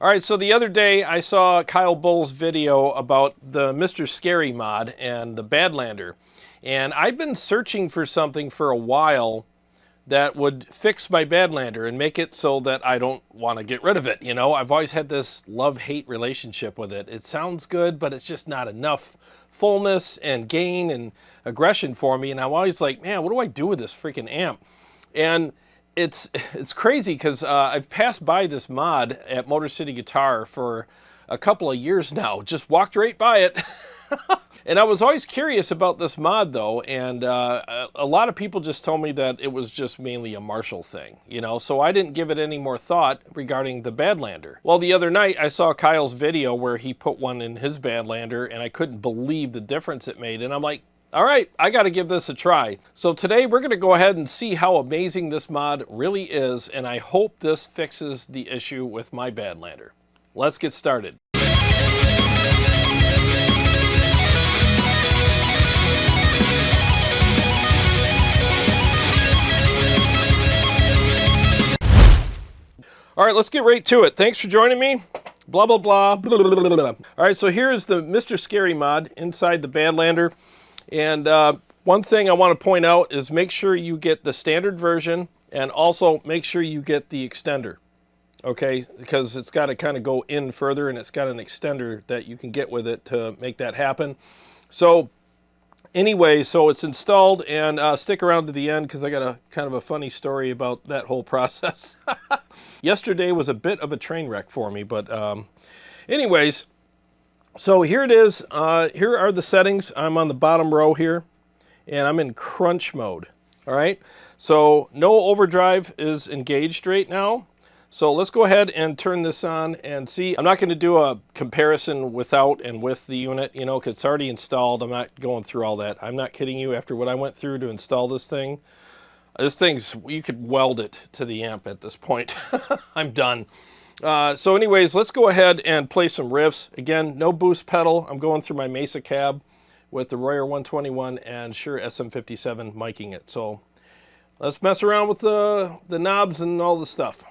All right, so the other day I saw Kyle Bull's video about the Mr. Scary mod and the Badlander. And I've been searching for something for a while that would fix my Badlander and make it so that I don't want to get rid of it. You know, I've always had this love-hate relationship with it. It sounds good, but it's just not enough fullness and gain and aggression for me. And I'm always like, man, what do I do with this freaking amp? And it's crazy because I've passed by this mod at Motor City Guitar for a couple of years now. Just walked right by it. And I was always curious about this mod though, and a lot of people just told me that it was just mainly a Marshall thing, you know, so I didn't give it any more thought regarding the Badlander. Well, the other night I saw Kyle's video where he put one in his Badlander, and I couldn't believe the difference it made, and I'm like, all right, I got to give this a try. So today we're going to go ahead and see how amazing this mod really is, and I hope this fixes the issue with my Badlander. Let's get started. All right, let's get right to it. Thanks for joining me. Blah, blah, blah, blah, blah, blah, blah. All right, so here is the Mr. Scary mod inside the Badlander. And one thing I want to point out is make sure you get the standard version, and also make sure you get the extender, okay? Because it's got to kind of go in further, and it's got an extender that you can get with it to make that happen. So anyway, so it's installed, and stick around to the end because I got a kind of a funny story about that whole process. Yesterday was a bit of a train wreck for me, but anyways, so here it is. Here are the settings. I'm on the bottom row here, and I'm in crunch mode. All right, so no overdrive is engaged right now. So let's go ahead and turn this on and see. I'm not going to do a comparison without and with the unit, you know, because it's already installed. I'm not going through all that. I'm not kidding you. After what I went through to install this thing, you could weld it to the amp at this point. I'm done. So anyways, let's go ahead and play some riffs. Again, no boost pedal. I'm going through my Mesa cab with the Royer 121 and Shure SM57 miking it. So let's mess around with the knobs and all the stuff.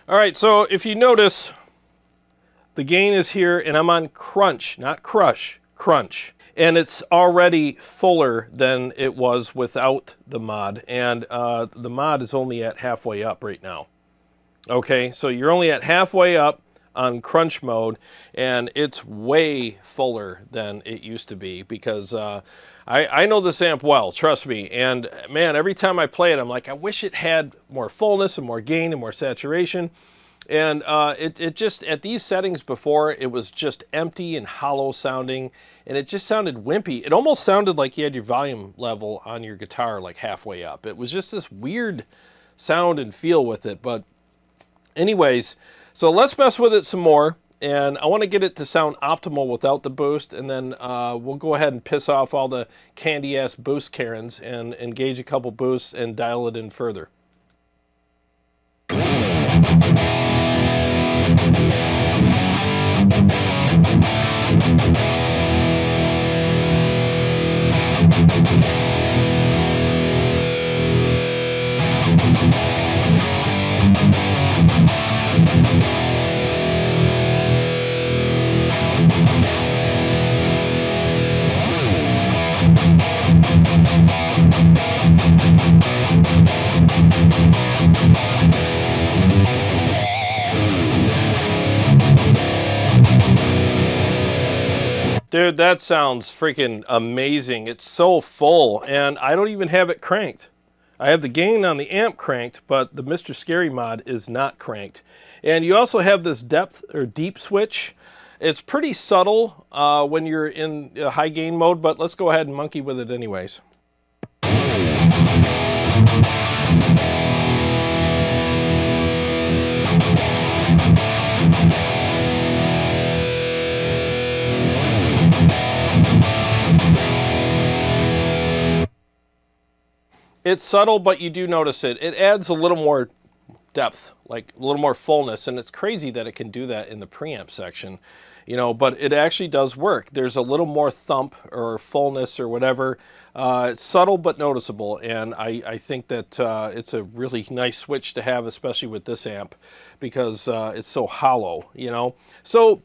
All right, so if you notice, the gain is here, and I'm on crunch, not crush, crunch. And it's already fuller than it was without the mod, and the mod is only at halfway up right now. Okay, so you're only at halfway up on crunch mode, and it's way fuller than it used to be because I know this amp well, trust me, and man, every time I play it, I'm like, I wish it had more fullness and more gain and more saturation. And it just, at these settings before, it was just empty and hollow sounding, and it just sounded wimpy. It almost sounded like you had your volume level on your guitar like halfway up. It was just this weird sound and feel with it. But anyways, so let's mess with it some more. And I want to get it to sound optimal without the boost, and then we'll go ahead and piss off all the candy-ass boost Karens and engage a couple boosts and dial it in further. Dude, that sounds freaking amazing. It's so full, and I don't even have it cranked. I have the gain on the amp cranked, but the Mr. Scary mod is not cranked. And you also have this depth or deep switch. It's pretty subtle when you're in high gain mode, but let's go ahead and monkey with it anyways. It's subtle, but you do notice it. It adds a little more depth, like a little more fullness, and it's crazy that it can do that in the preamp section, you know, but it actually does work. There's a little more thump or fullness or whatever. It's subtle but noticeable, and I think that it's a really nice switch to have, especially with this amp, because it's so hollow, you know. So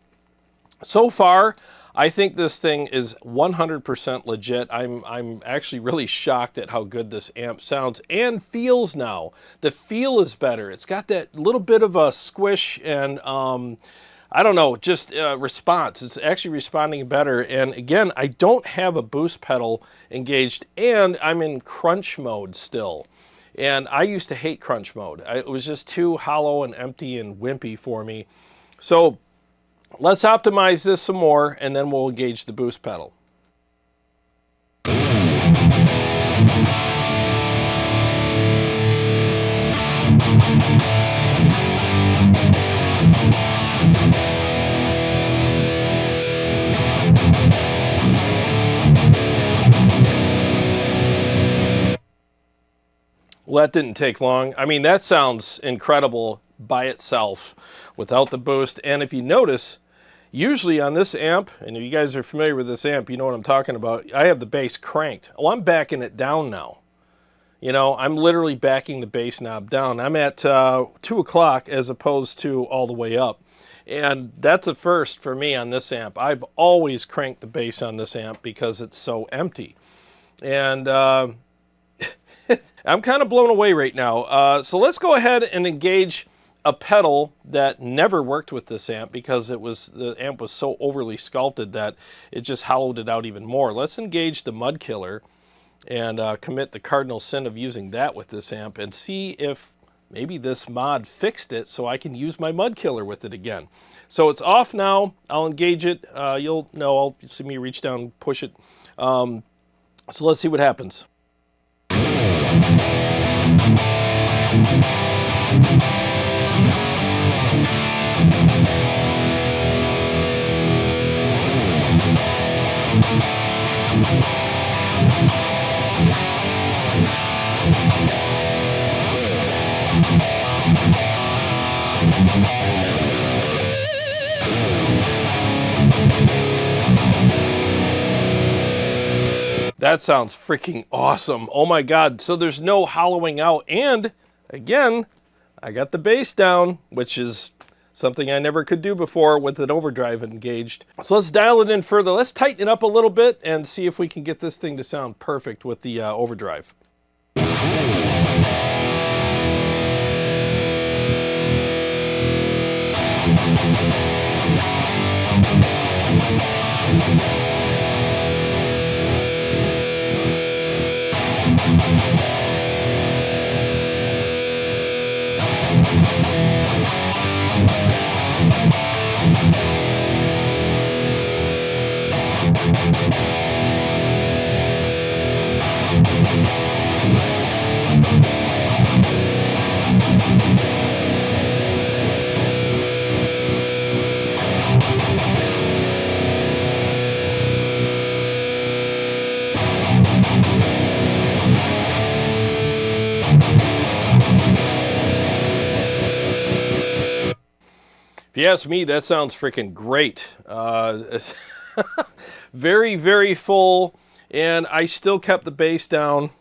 far, I think this thing is 100% legit. I'm actually really shocked at how good this amp sounds and feels now. The feel is better. It's got that little bit of a squish and I don't know, just response. It's actually responding better. And again, I don't have a boost pedal engaged, and I'm in crunch mode still. And I used to hate crunch mode. It was just too hollow and empty and wimpy for me. So let's optimize this some more, and then we'll engage the boost pedal. Well, that didn't take long. I mean, that sounds incredible by itself without the boost. And if you notice, usually on this amp, and if you guys are familiar with this amp, you know what I'm talking about, I have the bass cranked. Oh, I'm backing it down now. You know, I'm literally backing the bass knob down. I'm at 2 o'clock as opposed to all the way up. And that's a first for me on this amp. I've always cranked the bass on this amp because it's so empty. And I'm kind of blown away right now. So let's go ahead and engage a pedal that never worked with this amp because the amp was so overly sculpted that it just hollowed it out even more. Let's engage the Mud Killer and commit the cardinal sin of using that with this amp and see if maybe this mod fixed it so I can use my Mud Killer with it again. So it's off now. I'll engage it. You'll know, I'll see me reach down and push it. So let's see what happens. That sounds freaking awesome. Oh my God. So there's no hollowing out. And again, I got the bass down, which is something I never could do before with an overdrive engaged. So let's dial it in further. Let's tighten it up a little bit and see if we can get this thing to sound perfect with the overdrive. If you ask me, that sounds freaking great. Very, very full, and I still kept the bass down,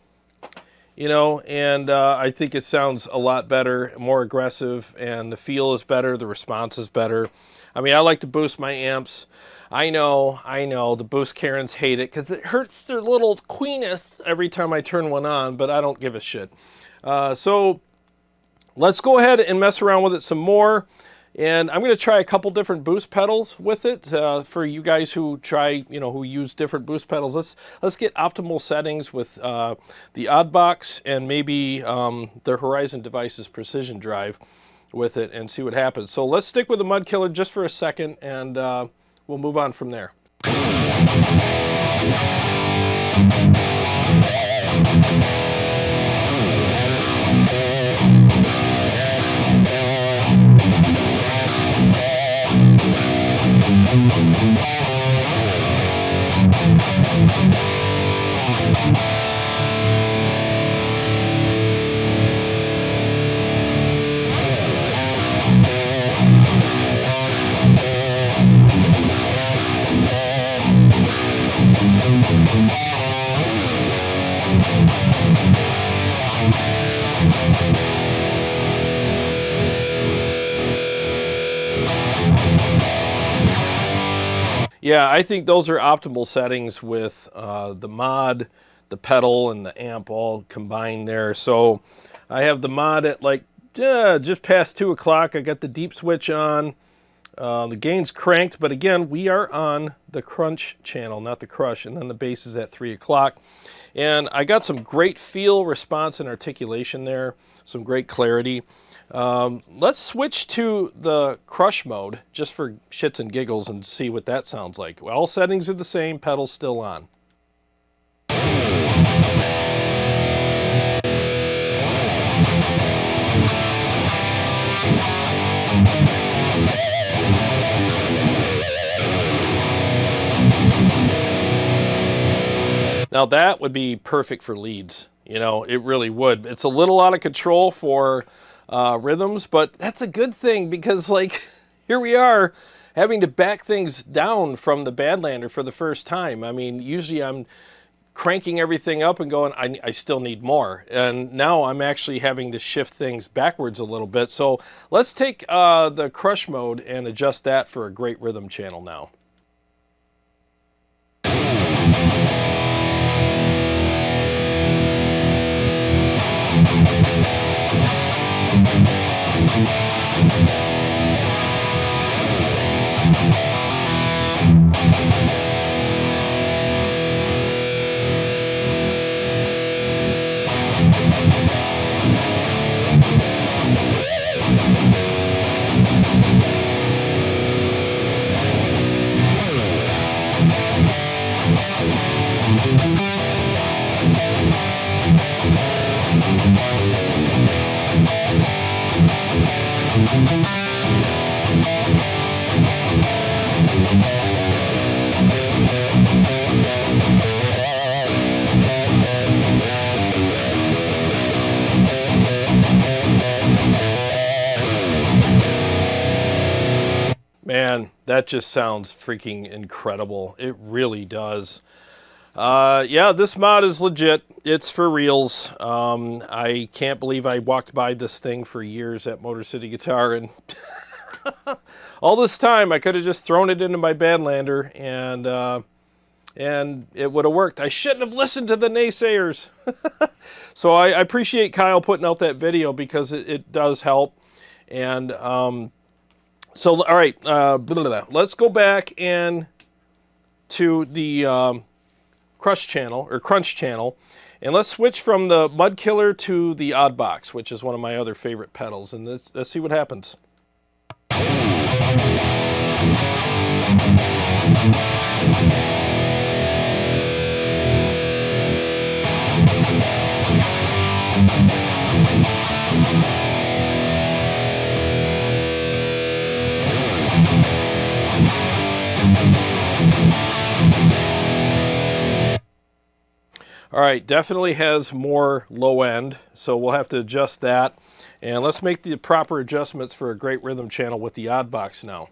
you know, and I think it sounds a lot better, more aggressive, and the feel is better, the response is better. I mean, I like to boost my amps. I know, the boost Karens hate it because it hurts their little queeness every time I turn one on, but I don't give a shit. So let's go ahead and mess around with it some more. And I'm going to try a couple different boost pedals with it for you guys who try, you know, who use different boost pedals. Let's get optimal settings with the Oddbox and maybe the Horizon Devices Precision Drive with it and see what happens. So let's stick with the Mud Killer just for a second, and we'll move on from there. Yeah, I think those are optimal settings with the mod, the pedal, and the amp all combined there. So I have the mod at like just past 2 o'clock. I got the deep switch on. The gain's cranked, but again, we are on the crunch channel, not the crush, and then the bass is at 3 o'clock. And I got some great feel, response, and articulation there, some great clarity. Let's switch to the crush mode, just for shits and giggles, and see what that sounds like. All settings are the same, pedal's still on. Now that would be perfect for leads, you know, it really would. It's a little out of control for rhythms, but that's a good thing because, like, here we are having to back things down from the Badlander for the first time. I mean, usually I'm cranking everything up and going, I still need more. And now I'm actually having to shift things backwards a little bit. So let's take the crush mode and adjust that for a great rhythm channel now. Man, that just sounds freaking incredible. It really does. Yeah, this mod is legit. It's for reals. I can't believe I walked by this thing for years at Motor City Guitar, and all this time I could have just thrown it into my Badlander and it would have worked. I shouldn't have listened to the naysayers. So I appreciate Kyle putting out that video because it does help. And so, all right, let's go back and to the crush channel, or crunch channel, and let's switch from the Mud Killer to the Odd Box, which is one of my other favorite pedals, and let's see what happens. All right, definitely has more low end, so we'll have to adjust that. And let's make the proper adjustments for a great rhythm channel with the Odd Box now.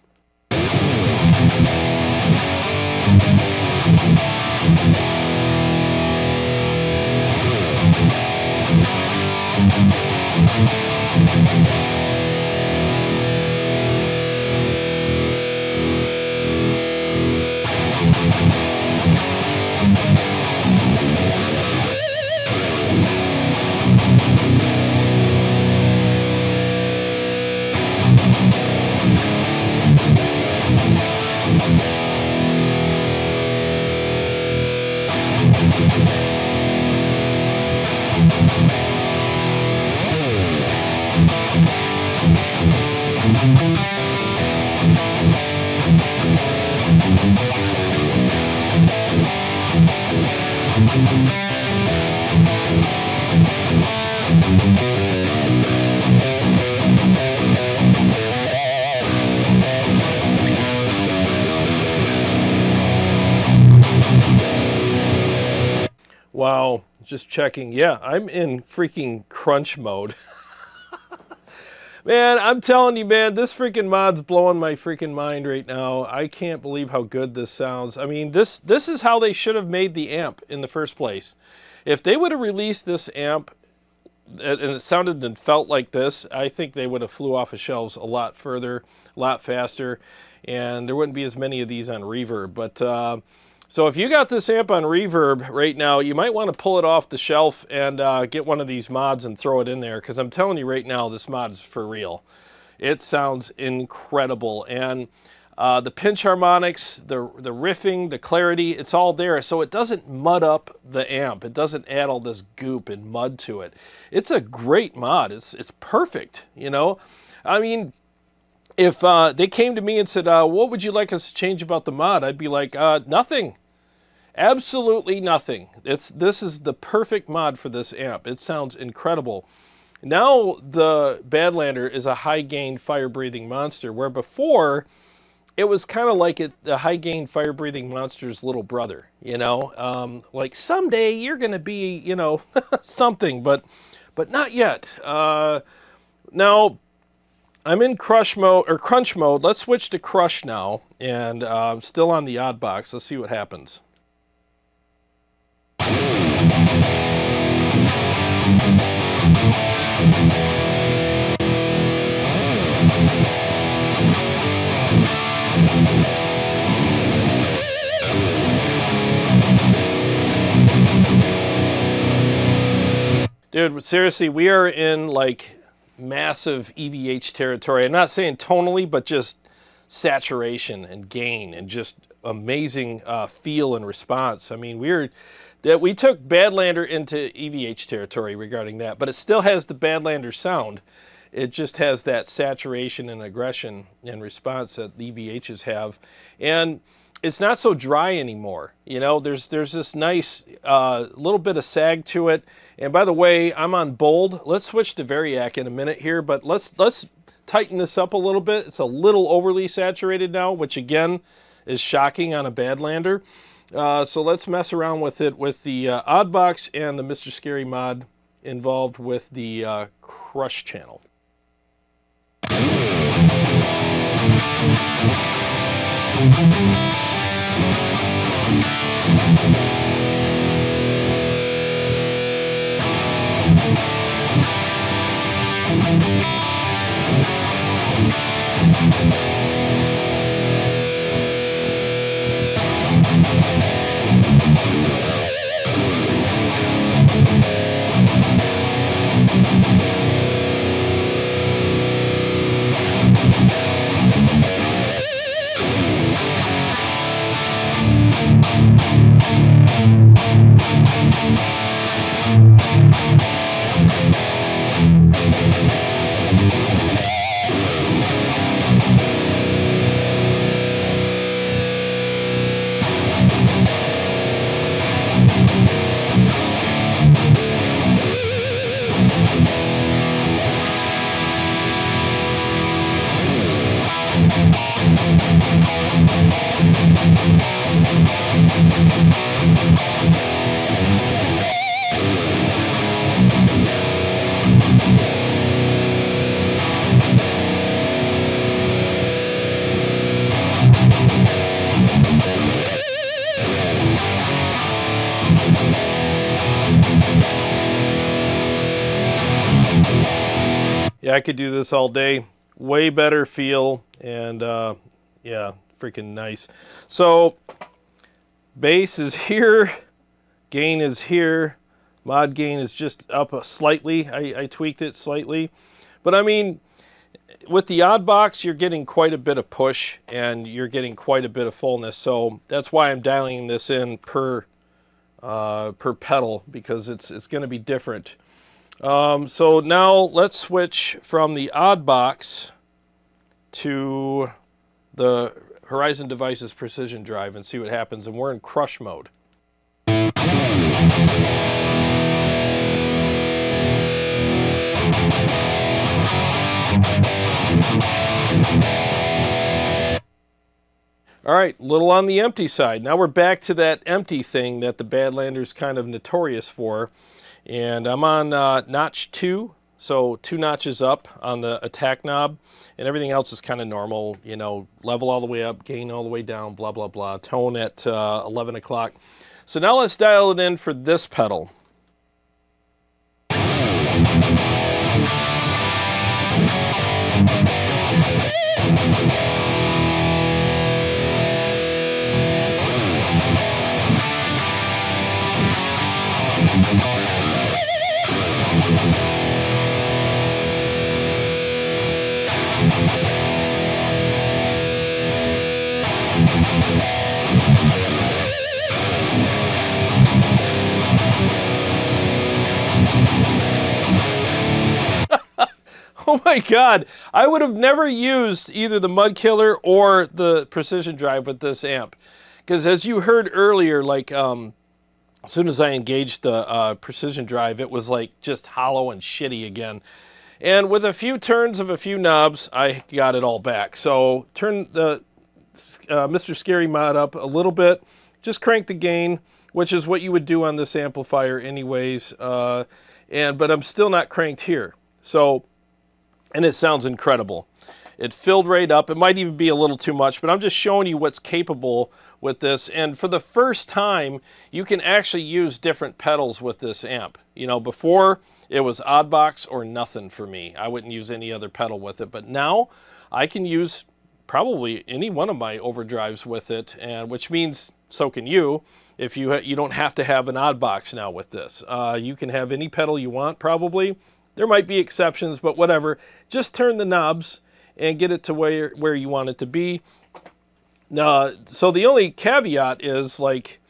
Wow, just checking. Yeah, I'm in freaking crunch mode. Man, I'm telling you, man, this freaking mod's blowing my freaking mind right now. I can't believe how good this sounds. I mean, this is how they should have made the amp in the first place. If they would have released this amp and it sounded and felt like this, I think they would have flew off the shelves a lot further, a lot faster. and there wouldn't be as many of these on reverb. But so if you got this amp on reverb right now, you might want to pull it off the shelf and get one of these mods and throw it in there, because I'm telling you right now, this mod is for real. It sounds incredible, and the pinch harmonics, the riffing, the clarity, it's all there, so it doesn't mud up the amp. It doesn't add all this goop and mud to it. It's a great mod. It's perfect, you know? I mean, if they came to me and said, what would you like us to change about the mod? I'd be like, nothing. Absolutely nothing. This is the perfect mod for this amp. It sounds incredible. Now the Badlander is a high-gain, fire-breathing monster, where before it was kind of like the high-gain, fire-breathing monster's little brother, you know? Like, someday you're going to be, you know, something, but not yet. Now, I'm in crunch mode. Let's switch to crush now, and I'm still on the odd box. Let's see what happens. Dude, seriously, we are in like massive EVH territory. I'm not saying tonally, but just saturation and gain and just amazing feel and response. I mean, we took Badlander into EVH territory regarding that, but it still has the Badlander sound. It just has that saturation and aggression and response that the EVHs have. And it's not so dry anymore. You know, there's this nice little bit of sag to it. And by the way, I'm on bold. Let's switch to variac in a minute here, but let's tighten this up a little bit. It's a little overly saturated now, which again is shocking on a Badlander. So let's mess around with it with the odd box and the Mr. Scary mod involved with the crush channel. Yeah, I could do this all day. Way better feel, and yeah, freaking nice. So bass is here, gain is here, mod gain is just up slightly. I tweaked it slightly, but I mean, with the odd box, you're getting quite a bit of push and you're getting quite a bit of fullness. So that's why I'm dialing this in per pedal, because it's going to be different. So now let's switch from the odd box to the Horizon Devices Precision Drive and see what happens. And we're in crush mode. All right, a little on the empty side. Now we're back to that empty thing that the Badlander's kind of notorious for. And I'm on notch 2, so 2 notches up on the attack knob, and everything else is kind of normal, you know, level all the way up, gain all the way down, blah, blah, blah, tone at 11 o'clock. So now let's dial it in for this pedal. Oh my God, I would have never used either the Mud Killer or the Precision Drive with this amp. Because as you heard earlier, like as soon as I engaged the Precision Drive, it was like just hollow and shitty again. And with a few turns of a few knobs, I got it all back. So turn the Mr. Scary mod up a little bit, just crank the gain, which is what you would do on this amplifier anyways. But I'm still not cranked here. So, and it sounds incredible. It filled right up. It might even be a little too much, but I'm just showing you what's capable with this. And for the first time, you can actually use different pedals with this amp. You know, before it was odd box or nothing for me. I wouldn't use any other pedal with it, but now I can use probably any one of my overdrives with it, and which means so can you. If you don't have to have an odd box now with this. You can have any pedal you want probably. There might be exceptions, but whatever. Just turn the knobs and get it to where you want it to be. So the only caveat is, like,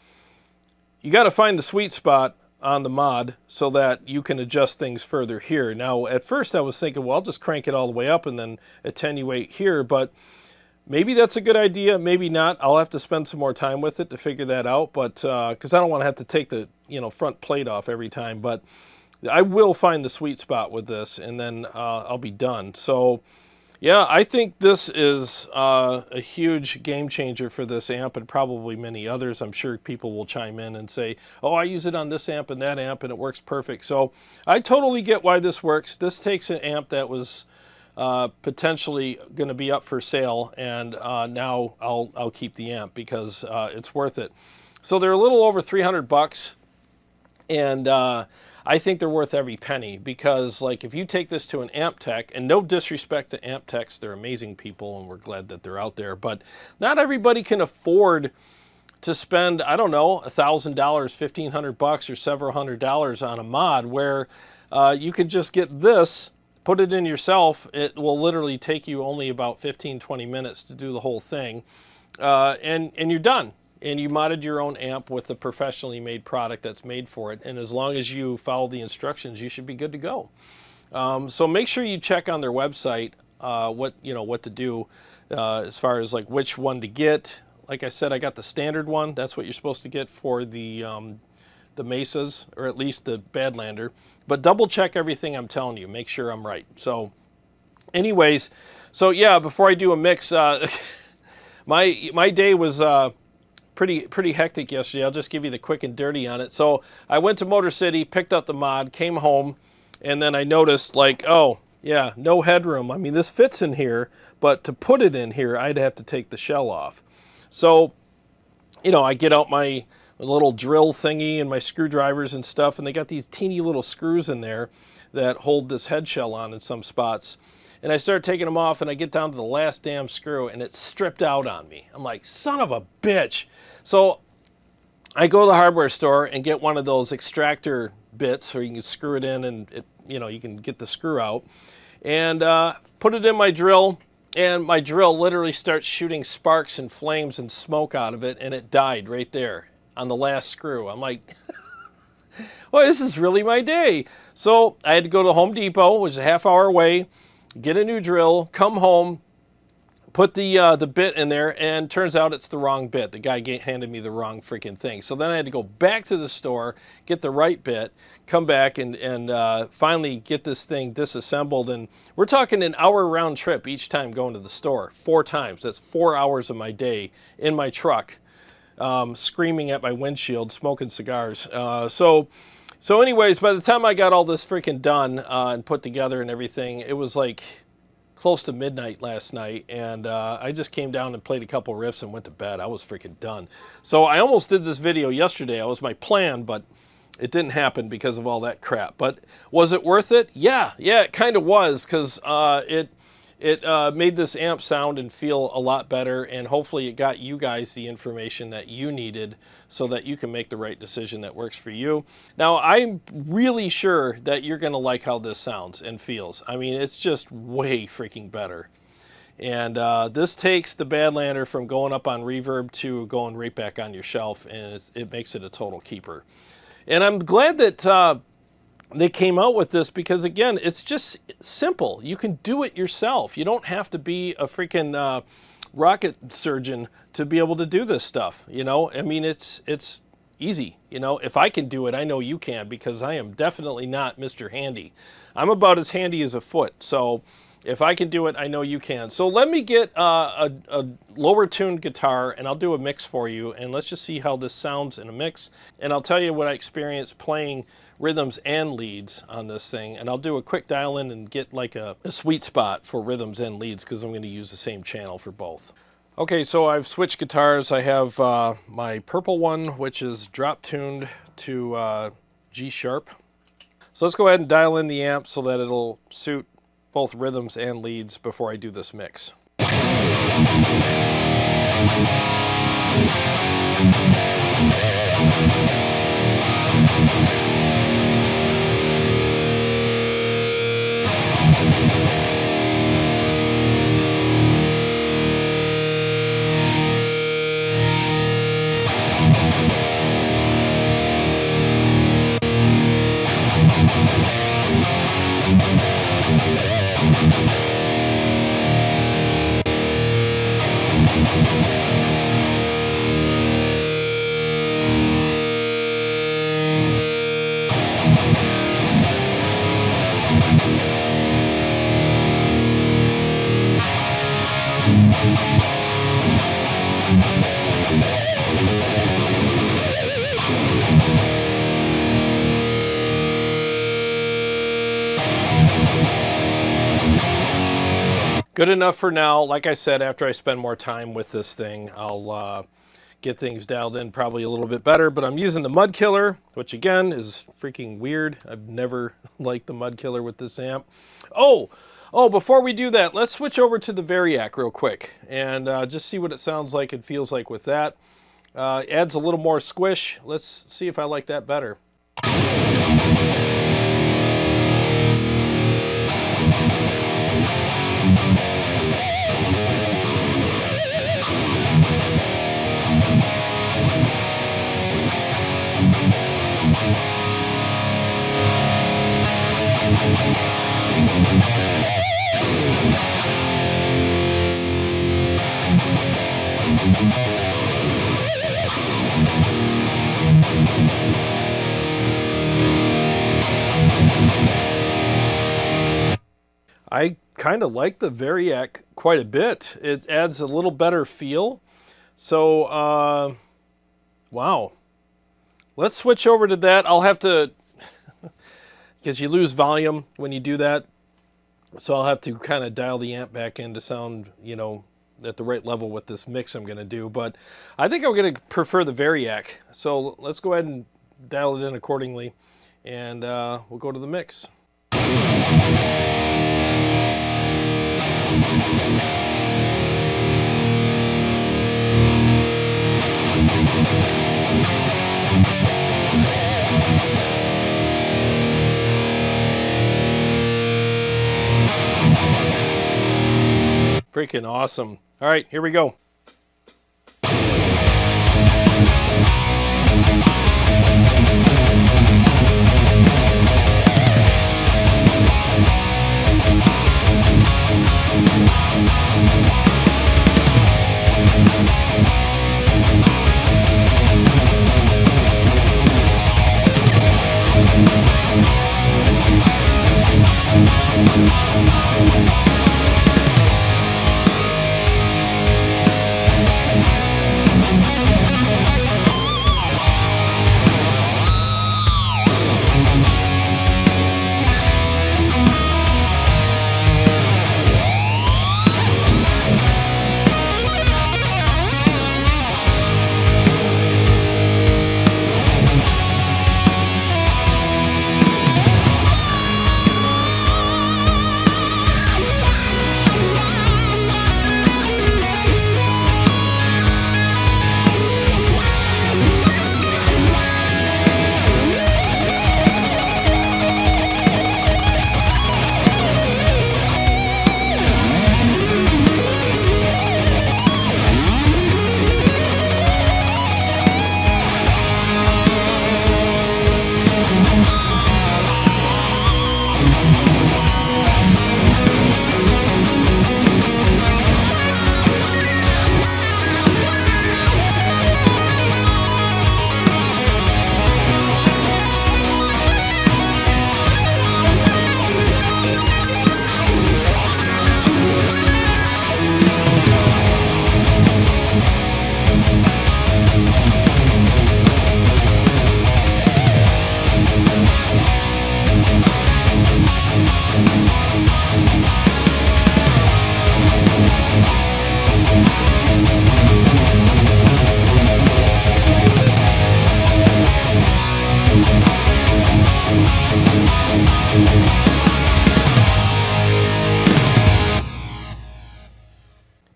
you got to find the sweet spot on the mod so that you can adjust things further here. Now, at first I was thinking, well, I'll just crank it all the way up and then attenuate here, but maybe that's a good idea, maybe not. I'll have to spend some more time with it to figure that out, but because I don't want to have to take the front plate off every time, but I will find the sweet spot with this, and then I'll be done. So yeah, I think this is a huge game changer for this amp and probably many others. I'm sure people will chime in and say, oh, I use it on this amp and that amp and it works perfect. So I totally get why this works. This takes an amp that was potentially going to be up for sale, and now I'll keep the amp because it's worth it. So they're a little over 300 bucks, and I think they're worth every penny because, like, if you take this to an amp tech, and no disrespect to amp techs, they're amazing people and we're glad that they're out there, but not everybody can afford to spend, I don't know, $1,000, $1,500 or several $100 on a mod where you could just get this, put it in yourself. It will literally take you only about 15-20 minutes to do the whole thing, and you're done. And you modded your own amp with a professionally made product that's made for it. And as long as you follow the instructions, you should be good to go. So make sure you check on their website what to do as far as like which one to get. Like I said, I got the standard one. That's what you're supposed to get for the Mesas, or at least the Badlander. But double check everything I'm telling you. Make sure I'm right. So anyways, so yeah, before I do a mix, my day was pretty hectic yesterday. I'll just give you the quick and dirty on it. So I went to Motor City, picked up the mod, came home, and then I noticed, like, oh yeah, no headroom. I mean, this fits in here, but to put it in here, I'd have to take the shell off. So, I get out my little drill thingy and my screwdrivers and stuff, and they got these teeny little screws in there that hold this head shell on in some spots. And I start taking them off, and I get down to the last damn screw, and it's stripped out on me. I'm like, son of a bitch. So I go to the hardware store and get one of those extractor bits where you can screw it in, and you can get the screw out, and put it in my drill, and my drill literally starts shooting sparks and flames and smoke out of it, and it died right there on the last screw. I'm like, well, this is really my day. So I had to go to Home Depot, which is a half-hour away, get a new drill, come home, put the bit in there, and turns out it's the wrong bit. The guy handed me the wrong freaking thing. So then I had to go back to the store, get the right bit, come back, and finally get this thing disassembled. And we're talking an hour round trip each time going to the store, 4 times. That's 4 hours of my day in my truck, screaming at my windshield, smoking cigars. So anyways, by the time I got all this freaking done and put together and everything, it was like close to midnight last night, and I just came down and played a couple riffs and went to bed. I was freaking done. So I almost did this video yesterday. That was my plan, but it didn't happen because of all that crap. But was it worth it? Yeah, it kind of was, because it made this amp sound and feel a lot better, and hopefully it got you guys the information that you needed so that you can make the right decision that works for you. Now, I'm really sure that you're going to like how this sounds and feels. I mean, it's just way freaking better. And this takes the Badlander from going up on reverb to going right back on your shelf, and it makes it a total keeper. And I'm glad that they came out with this because, again, it's just simple. You can do it yourself. You don't have to be a freaking rocket surgeon to be able to do this stuff. You know, I mean, it's easy. You know, if I can do it, I know you can, because I am definitely not Mr. Handy. I'm about as handy as a foot. So if I can do it, I know you can. So let me get a lower tuned guitar, and I'll do a mix for you, and let's just see how this sounds in a mix. And I'll tell you what I experienced playing rhythms and leads on this thing, and I'll do a quick dial in and get like a sweet spot for rhythms and leads, because I'm going to use the same channel for both. Okay, so I've switched guitars. I have my purple one, which is drop tuned to G sharp. So let's go ahead and dial in the amp so that it'll suit both rhythms and leads before I do this mix. Good enough for now. Like I said, after I spend more time with this thing, I'll get things dialed in probably a little bit better. But I'm using the Mud Killer, which again is freaking weird. I've never liked the Mud Killer with this amp. Oh, before we do that, let's switch over to the variac real quick and just see what it sounds like and feels like with that. Adds a little more squish. Let's see if I like that better. I kind of like the variac quite a bit. It adds a little better feel. So, wow. Let's switch over to that. I'll have to, because you lose volume when you do that. So I'll have to kind of dial the amp back in to sound, you know, at the right level with this mix I'm going to do. But I think I'm going to prefer the variac. So let's go ahead and dial it in accordingly. And we'll go to the mix. Freaking awesome. All right, here we go.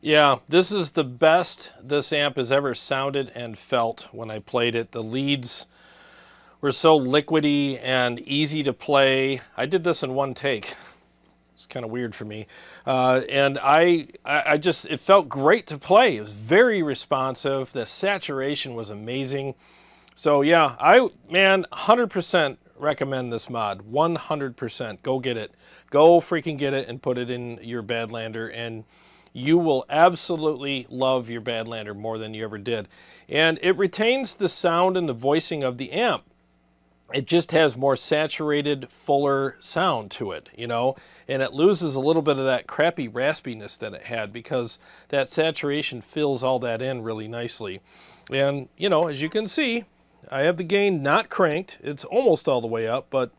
Yeah, this is the best this amp has ever sounded and felt when I played it. The leads were so liquidy and easy to play. I did this in one take. It's kind of weird for me. And I just, it felt great to play. It was very responsive. The saturation was amazing. So yeah, man, 100% recommend this mod. 100%. Go get it. Go freaking get it and put it in your Badlander, and you will absolutely love your Badlander more than you ever did. And it retains the sound and the voicing of the amp. It just has more saturated, fuller sound to it, you know, and it loses a little bit of that crappy raspiness that it had, because that saturation fills all that in really nicely. And, you know, as you can see, I have the gain not cranked. It's almost all the way up, but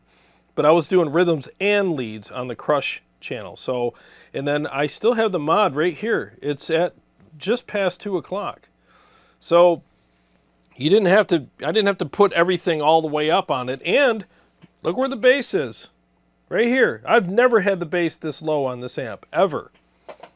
I was doing rhythms and leads on the crush channel. So, and then I still have the mod right here. It's at just past 2 o'clock. So you didn't have to, I didn't have to put everything all the way up on it. And look where the bass is, right here. I've never had the bass this low on this amp, ever.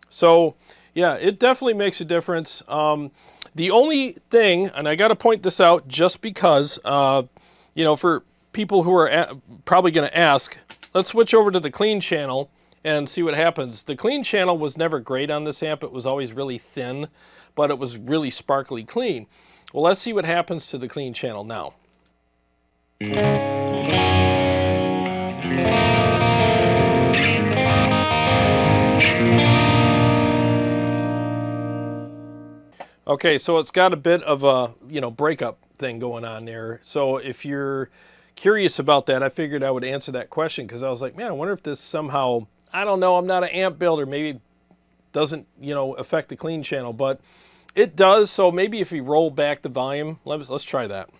So yeah, it definitely makes a difference. The only thing, and I got to point this out just because, you know, for people who are probably going to ask, let's switch over to the clean channel and see what happens. The clean channel was never great on this amp. It was always really thin, but it was really sparkly clean. Well, let's see what happens to the clean channel now. Okay, so it's got a bit of a, you know, breakup thing going on there. So if you're curious about that, I figured I would answer that question, because I was like, man, I wonder if this somehow, I don't know, I'm not an amp builder, maybe doesn't, you know, affect the clean channel, but it does. So maybe if we roll back the volume, let's try that.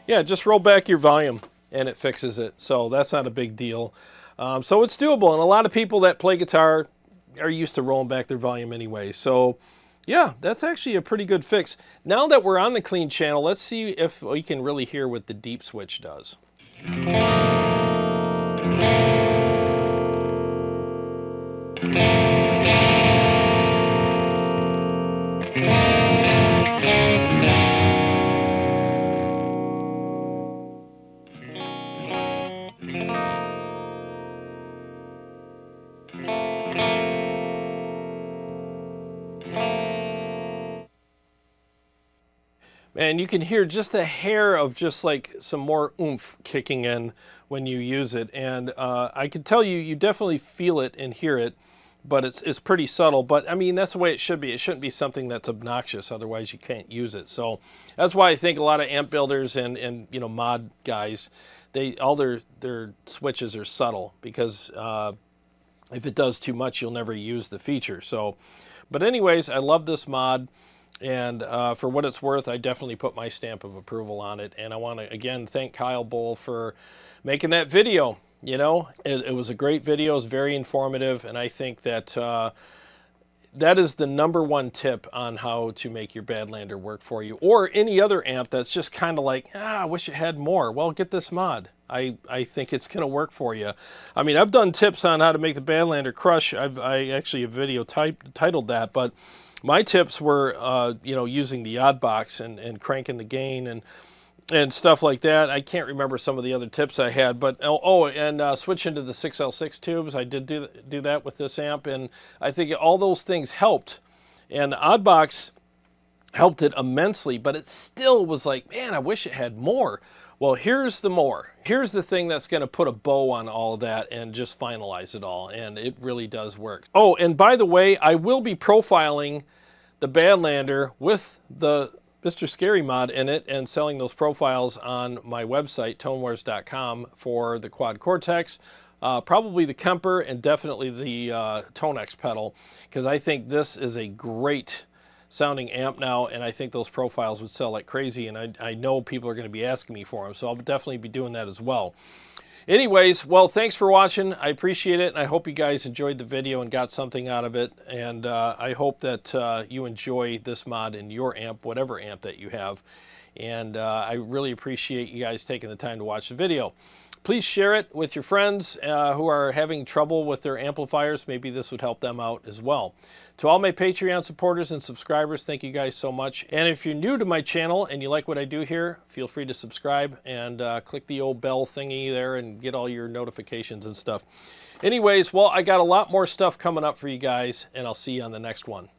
Yeah, just roll back your volume and it fixes it. So that's not a big deal. So it's doable. And a lot of people that play guitar are used to rolling back their volume anyway. So yeah, that's actually a pretty good fix. Now that we're on the clean channel, let's see if we can really hear what the deep switch does. And you can hear just a hair of just like some more oomph kicking in when you use it. And I can tell you, you definitely feel it and hear it, but it's pretty subtle. But I mean, that's the way it should be. It shouldn't be something that's obnoxious, otherwise you can't use it. So that's why I think a lot of amp builders and you know, mod guys, all their switches are subtle, because if it does too much, you'll never use the feature. So, but anyways, I love this mod. And for what it's worth, I definitely put my stamp of approval on it. And I want to, again, thank Kyle Bull for making that video. You know, it was a great video. It was very informative. And I think that that is the #1 tip on how to make your Badlander work for you. Or any other amp that's just kind of like, I wish it had more. Well, get this mod. I think it's going to work for you. I mean, I've done tips on how to make the Badlander crush. I actually have a video titled that. But my tips were, you know, using the odd box and cranking the gain and stuff like that. I can't remember some of the other tips I had, but and switching to the 6L6 tubes. I did do that with this amp, and I think all those things helped. And the odd box helped it immensely, but it still was like, man, I wish it had more. Well, here's the more. Here's the thing that's going to put a bow on all of that and just finalize it all, and it really does work. Oh, and by the way, I will be profiling the Badlander with the Mr. Scary mod in it and selling those profiles on my website, tonewares.com, for the Quad Cortex, probably the KEMPER, and definitely the ToneX pedal, because I think this is a great sounding amp now, and I think those profiles would sell like crazy, and I know people are going to be asking me for them, so I'll definitely be doing that as well. Anyways, well, thanks for watching. I appreciate it, and I hope you guys enjoyed the video and got something out of it, and I hope that you enjoy this mod in your amp, whatever amp that you have. And I really appreciate you guys taking the time to watch the video. Please share it with your friends who are having trouble with their amplifiers. Maybe this would help them out as well. To all my Patreon supporters and subscribers, thank you guys so much. And if you're new to my channel and you like what I do here, feel free to subscribe and click the old bell thingy there and get all your notifications and stuff. Anyways, well, I got a lot more stuff coming up for you guys, and I'll see you on the next one.